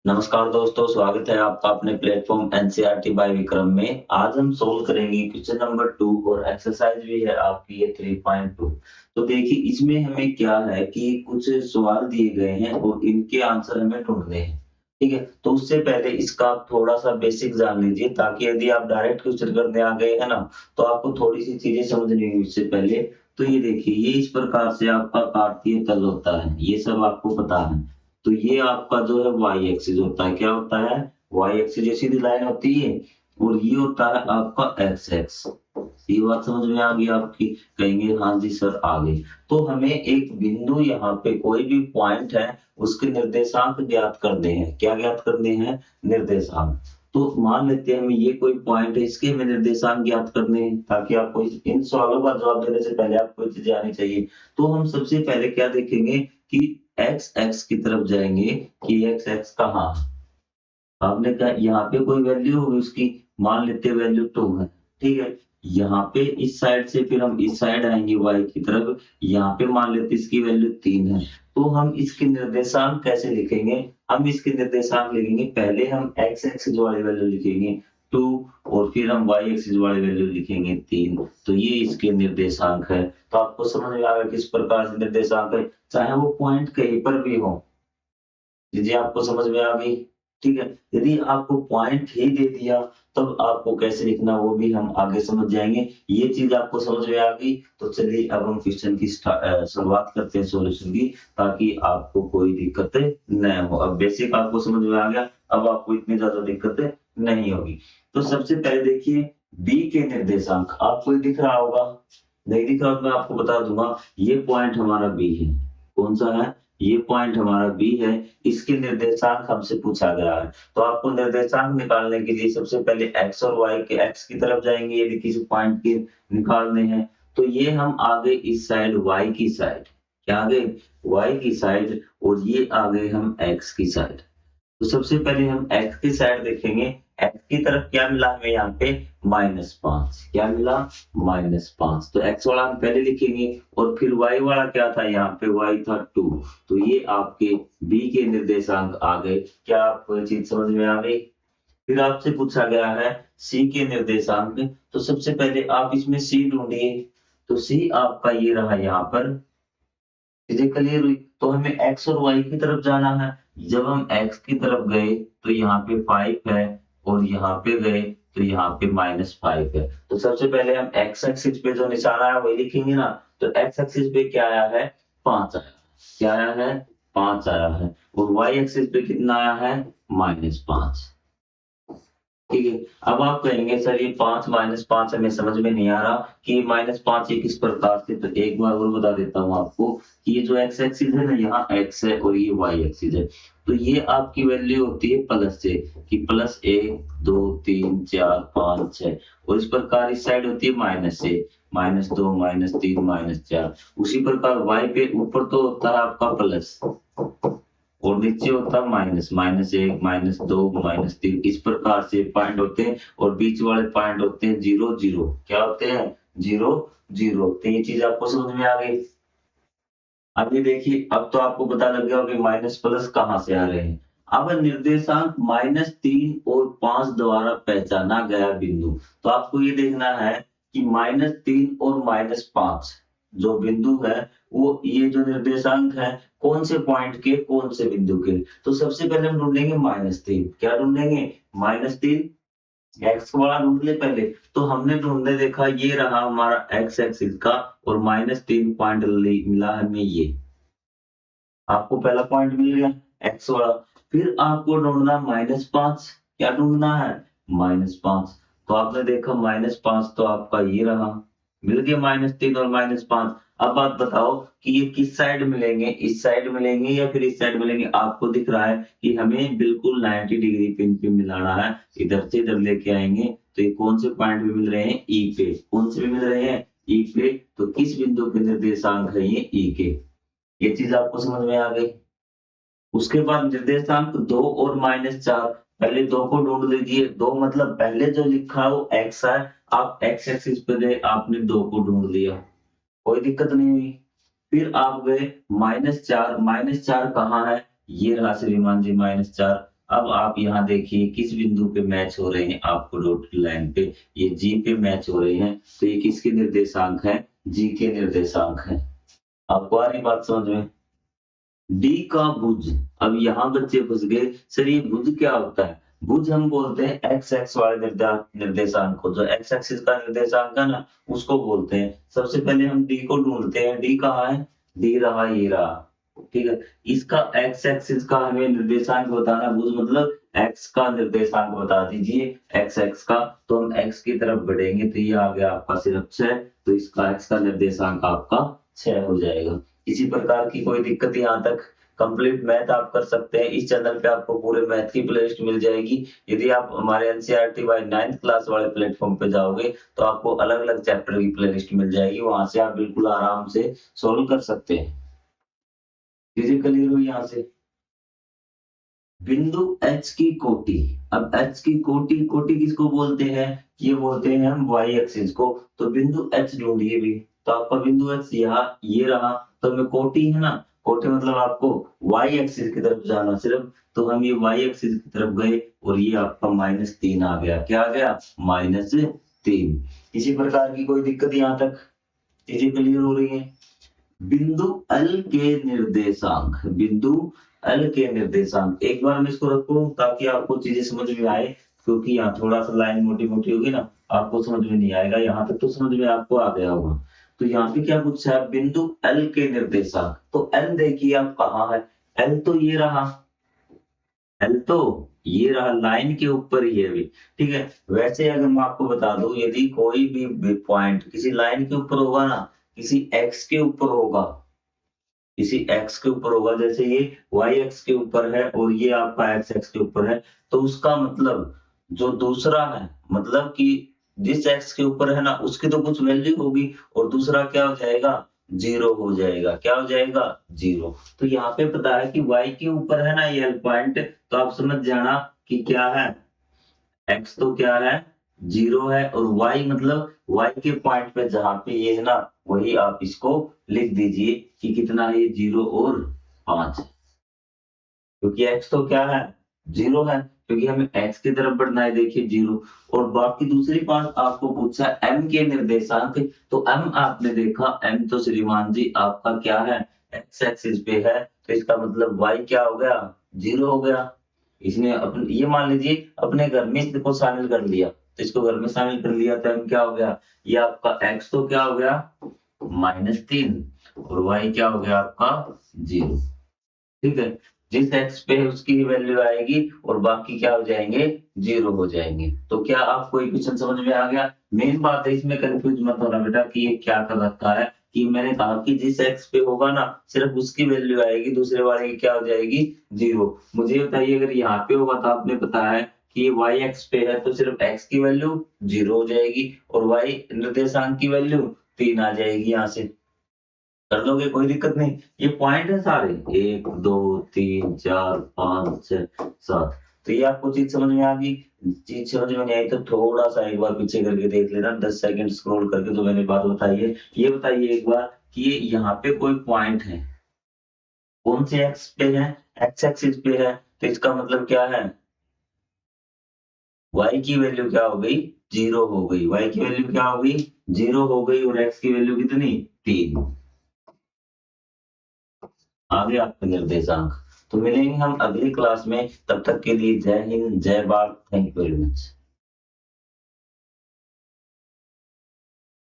नमस्कार दोस्तों, स्वागत है आपका अपने प्लेटफॉर्म एनसीईआरटी बाय विक्रम में। आज हम सोल्व करेंगे क्वेश्चन नंबर 2 और एक्सरसाइज भी है आपकी ये 3.2। तो देखिए इसमें हमें क्या है कि कुछ सवाल दिए गए हैं और इनके आंसर हमें ढूंढने हैं। ठीक है, तो उससे पहले इसका आप थोड़ा सा बेसिक जान लीजिए ताकि यदि आप डायरेक्ट क्वेश्चन करने आ गए है ना, तो आपको थोड़ी सी चीजें समझनी होगी इससे पहले। तो ये देखिए, ये इस प्रकार से आपका कार्तीय तल होता है, ये सब आपको पता है। तो ये आपका जो है वाई एक्सिस होता है। क्या होता है? वाई एक्सिस जैसी सीधी लाइन होती है और ये होता है आपका एक्स एक्स। ये बात समझ में आ गई आपकी? कहेंगे हाँ जी सर आ गई। तो हमें एक बिंदु यहाँ पे कोई भी पॉइंट है उसके निर्देशांक ज्ञात करने हैं। क्या ज्ञात करने हैं? निर्देशांक। तो मान लेते हैं हमें ये कोई पॉइंट है, इसके हमें निर्देशांक ज्ञात करने हैं ताकि आपको इन सवालों का जवाब देने से पहले आपको ये चीजें आनी चाहिए। तो हम सबसे पहले क्या देखेंगे कि एक्स एक्स की तरफ जाएंगे कि एक्स एक्स कहाँ है। आपने कहा यहाँ पे कोई वैल्यू होगी उसकी, मान लेते हैं वैल्यू 2 है। ठीक है, यहाँ पे इस साइड से फिर हम इस साइड आएंगे वाई की तरफ, यहाँ पे मान लेते इसकी वैल्यू 3 है। तो हम इसके निर्देशांक कैसे लिखेंगे? हम इसके निर्देशांक लिखेंगे, पहले हम एक्स एक्सिस वाली वैल्यू लिखेंगे 2 और फिर हम वाई एक्सिस वाली वैल्यू लिखेंगे 3। तो ये इसके निर्देशांक है। तो आपको समझ में आ गया किस प्रकार से निर्देशांक है, चाहे वो पॉइंट कहीं पर भी हो। जी आपको समझ में आ गई? ठीक है, यदि आपको पॉइंट ही दे दिया तब आपको कैसे लिखना वो भी हम आगे समझ जाएंगे। ये चीज आपको समझ में आ गई तो चलिए अब हम क्वेश्चन की शुरुआत करते हैं सॉल्यूशन की, ताकि आपको कोई दिक्कत न हो। अब बेसिक आपको समझ में आ गया, अब आपको इतनी ज्यादा दिक्कत नहीं होगी। तो सबसे पहले देखिए बी के निर्देशांक आपको ये दिख रहा होगा। नहीं दिख रहा तो मैं आपको बता दूंगा, ये पॉइंट हमारा बी है। कौन सा है? ये पॉइंट हमारा बी है। इसके निर्देशांक हमसे पूछा गया है। तो आपको निर्देशांक निकालने के लिए सबसे पहले एक्स और वाई के एक्स की तरफ जाएंगे यदि किसी पॉइंट के निकालने हैं। तो ये हम आगे इस साइड वाई की साइड, क्या आ गए? वाई की साइड, और ये आ गए हम एक्स की साइड। तो सबसे पहले हम एक्स की साइड देखेंगे। एक्स की तरफ क्या मिला हमें यहाँ पे? -5। क्या मिला? -5। तो एक्स वाला हम पहले लिखेंगे और फिर वाई वाला क्या था? यहाँ पे वाई था 2। तो ये आपके बी के निर्देशांक आ गए। क्या आपको ये चीज समझ में आ गई? फिर आपसे पूछा गया है सी के निर्देशांक। तो सबसे पहले आप इसमें सी ढूंढिए। तो सी आपका ये रहा यहाँ पर। चीजें क्लियर हुई? तो हमें एक्स और वाई की तरफ जाना है। जब हम एक्स की तरफ गए तो यहाँ पे 5 है और यहाँ पे गए तो यहाँ पे -5 है। तो सबसे पहले हम एक्स एक्सिस पे जो निशान आया वही लिखेंगे ना। तो एक्स एक्सिस पे क्या आया है? 5 आया। क्या आया है? 5 आया है। और वाई एक्सिस पे कितना आया है? -5। ठीक है, अब आप कहेंगे सर ये 5 -5 हमें समझ में नहीं आ रहा कि -5 ये किस प्रकार से। तो एक बार और बता देता हूँ आपको कि ये जो एक्स एक्सिस है ना, यहाँ एक्स है और ये वाई एक्सिस है। तो ये आपकी वैल्यू होती है प्लस से, कि +1 2 3 4 5 6। और इस प्रकार इस साइड होती है माइनस से, -2 -3 -4। उसी प्रकार वाई पे ऊपर तो होता है आपका प्लस और नीचे होता है माइनस, -1 -2 -3। इस प्रकार से पॉइंट होते हैं और बीच वाले पॉइंट होते हैं 0 0। क्या होते हैं? 0 0। तो ये चीज आपको समझ में आ गई। अब ये देखिए, अब तो आपको पता लग गया कि माइनस प्लस कहाँ से आ रहे हैं। अब निर्देशांक -3 और 5 द्वारा पहचाना गया बिंदु। तो आपको ये देखना है कि -3 और -5 जो बिंदु है, वो ये जो निर्देशांक है कौन से पॉइंट के, कौन से बिंदु के। तो सबसे पहले हम ढूंढेंगे -3। क्या ढूंढेंगे? -3। एक्स वाला ढूंढ ले पहले। तो हमने ढूंढने देखा ये रहा हमारा एक्स एक्सिस का, और -3 पॉइंट मिला हमें ये। आपको पहला पॉइंट मिल गया एक्स वाला। फिर आपको ढूंढना -5। क्या ढूंढना है? -5। तो आपने देखा -5 तो आपका ये रहा। मिल गया -3 और -5। अब बात बताओ कि ये किस साइड मिलेंगे, इस साइड मिलेंगे या फिर इस साइड मिलेंगे। आपको दिख रहा है कि हमें बिल्कुल 90 डिग्री पिन पे मिलाना है। इधर से इधर लेके आएंगे तो ये कौन से पॉइंट पे मिल रहे हैं? ई पे। कौन से पे मिल रहे हैं? ई पे। तो किस बिंदु के निर्देशांक है ये? ई के। ये चीज आपको समझ में आ गई। उसके बाद निर्देशांक 2 और -4। पहले 2 को ढूंढ लीजिए। 2 मतलब पहले जो लिखा है वो x है। आप x एक्सिस पे गए, आपने 2 को ढूंढ लिया, कोई दिक्कत नहीं हुई। फिर आप गए -4। -4 कहाँ है? ये रहा श्रीमान जी -4। अब आप यहाँ देखिए किस बिंदु पे मैच हो रहे हैं आपको डॉटेड लाइन पे, ये जी पे मैच हो रहे हैं, तो ये किसके निर्देशांक है, जी के निर्देशांक है। आपको आ रही बात समझ में? डी का भुज। अब यहाँ बच्चे फंस गए, सर ये भुज क्या होता है? भुज हम बोलते हैं एक्स एक्स वाले निर्देशांक को, जो एक्स एक्सिस का निर्देशांक है ना उसको बोलते हैं। सबसे पहले हम डी को ढूंढते हैं, डी कहाँ है? डी रहा, ये रहा, ठीक है। इसका एक्स एक्सिस का हमें निर्देशांक बताना, भुज मतलब एक्स का निर्देशांक बता दीजिए, एक्स एक्स का। तो हम एक्स की तरफ बढ़ेंगे तो ये आ गया आपका सिर्फ 6, तो इसका एक्स का निर्देशांक आपका 6 हो जाएगा। इसी प्रकार की कोई दिक्कत यहाँ तक? कंप्लीट मैथ आप कर सकते हैं। इस चैनल पे आपको पूरे मैथ की प्लेलिस्ट मिल जाएगी। यदि आप हमारे एनसीईआरटी बाय 9th क्लास वाले प्लेटफॉर्म पे जाओगे तो आपको अलग अलग चैप्टर की प्लेलिस्ट मिल जाएगी, वहां से आप बिल्कुल आराम से सोल्व कर सकते हैं। चीजें क्लियर हुई यहाँ से? बिंदु एच की कोटि। अब एच की कोटि, कोटि किसको बोलते हैं? ये बोलते हैं हम वाई एक्सिस को। तो बिंदु एच ढूंढिए भी, तो आपका बिंदु एच यहाँ ये रहा, तो हमें कोटि है ना, कोटि मतलब आपको वाई एक्सिस की तरफ जाना सिर्फ, तो हम ये वाई एक्सिस की तरफ गए और ये आपका -3 आ गया। क्या आ गया? -3। इसी प्रकार की कोई दिक्कत यहाँ तक? चीजें क्लियर हो रही है? बिंदु एल के निर्देशांक, बिंदु एल के निर्देशांक, एक बार मैं इसको रखूं ताकि आपको चीजें समझ में आए, क्योंकि यहाँ थोड़ा सा लाइन मोटी मोटी होगी ना, आपको समझ में नहीं आएगा। यहाँ तक तो समझ में आपको आ गया होगा। तो यहाँ पे क्या पूछा है? बिंदु एल के निर्देशांक। तो एल देखिए आप कहाँ है, एल तो ये रहा, एल तो ये रहा, लाइन के ऊपर ही है भी, ठीक है। वैसे अगर मैं आपको बता दूं, यदि कोई भी पॉइंट किसी लाइन के ऊपर होगा ना, किसी एक्स के ऊपर होगा, किसी x के ऊपर होगा, जैसे ये y x के ऊपर है और ये आपका x x के ऊपर है, तो उसका मतलब जो दूसरा है, मतलब कि जिस x के ऊपर है ना उसकी तो कुछ वैल्यू होगी, और दूसरा क्या हो जाएगा? 0 हो जाएगा। क्या हो जाएगा? 0। तो यहाँ पे पता है कि y के ऊपर है ना ये L पॉइंट, तो आप समझ जाना कि क्या है, x तो क्या है? 0 है, और y मतलब y के पॉइंट पे जहां पे ये है ना, वही आप इसको लिख दीजिए कि कितना है ये, 0 और 5, क्योंकि x तो क्या है? 0 है, क्योंकि हमें x की तरफ बढ़ना है, देखिए 0। और बाकी दूसरी बात आपको पूछा m के निर्देशांक, तो m आपने देखा, m तो श्रीमान जी आपका क्या है? x एक्सिस पे है, तो इसका मतलब y क्या हो गया? 0 हो गया। इसने अपन ये मान लीजिए अपने घर में इसको शामिल कर लिया, तो इसको घर में शामिल कर लिया तो हम क्या हो गया, ये आपका x तो क्या हो गया? -3, और y क्या हो गया आपका? 0, ठीक है। जिस x पे है उसकी वैल्यू आएगी और बाकी क्या हो जाएंगे? 0 हो जाएंगे। तो क्या आपको इक्वेशन समझ में आ गया? मेन बात है, इसमें कंफ्यूज मत होना बेटा कि ये क्या कर रखा है, कि मैंने कहा कि जिस x पे होगा ना सिर्फ उसकी वैल्यू आएगी, दूसरे वाले की क्या हो जाएगी? 0। मुझे बताइए अगर यहाँ पे होगा तो आपने पता है कि ये y x पे है तो सिर्फ x की वैल्यू 0 हो जाएगी और y निर्देशांक की वैल्यू 3 आ जाएगी। यहाँ से कर लोगे, कोई दिक्कत नहीं। ये पॉइंट है सारे, 1 2 3 4 5 6 7। तो ये आपको चीज समझ में आ गई? चीज समझ में नहीं आई तो थोड़ा सा एक बार पीछे करके देख लेना, 10 सेकंड स्क्रॉल करके, तो मैंने बात बताई है। ये बताइए एक बार कि ये यहाँ पे कोई पॉइंट है, कौन से एक्स पे है? एक्स एक्सिस पे है, तो इसका मतलब क्या है? y की वैल्यू क्या हो गई? 0 हो गई। y की वैल्यू क्या हो गई? 0 हो गई, और x की वैल्यू कितनी? 3। आगे आपके निर्देशांक। तो मिलेंगे हम अगली क्लास में, तब तक के लिए जय हिंद, जय Bharat, thank you very much.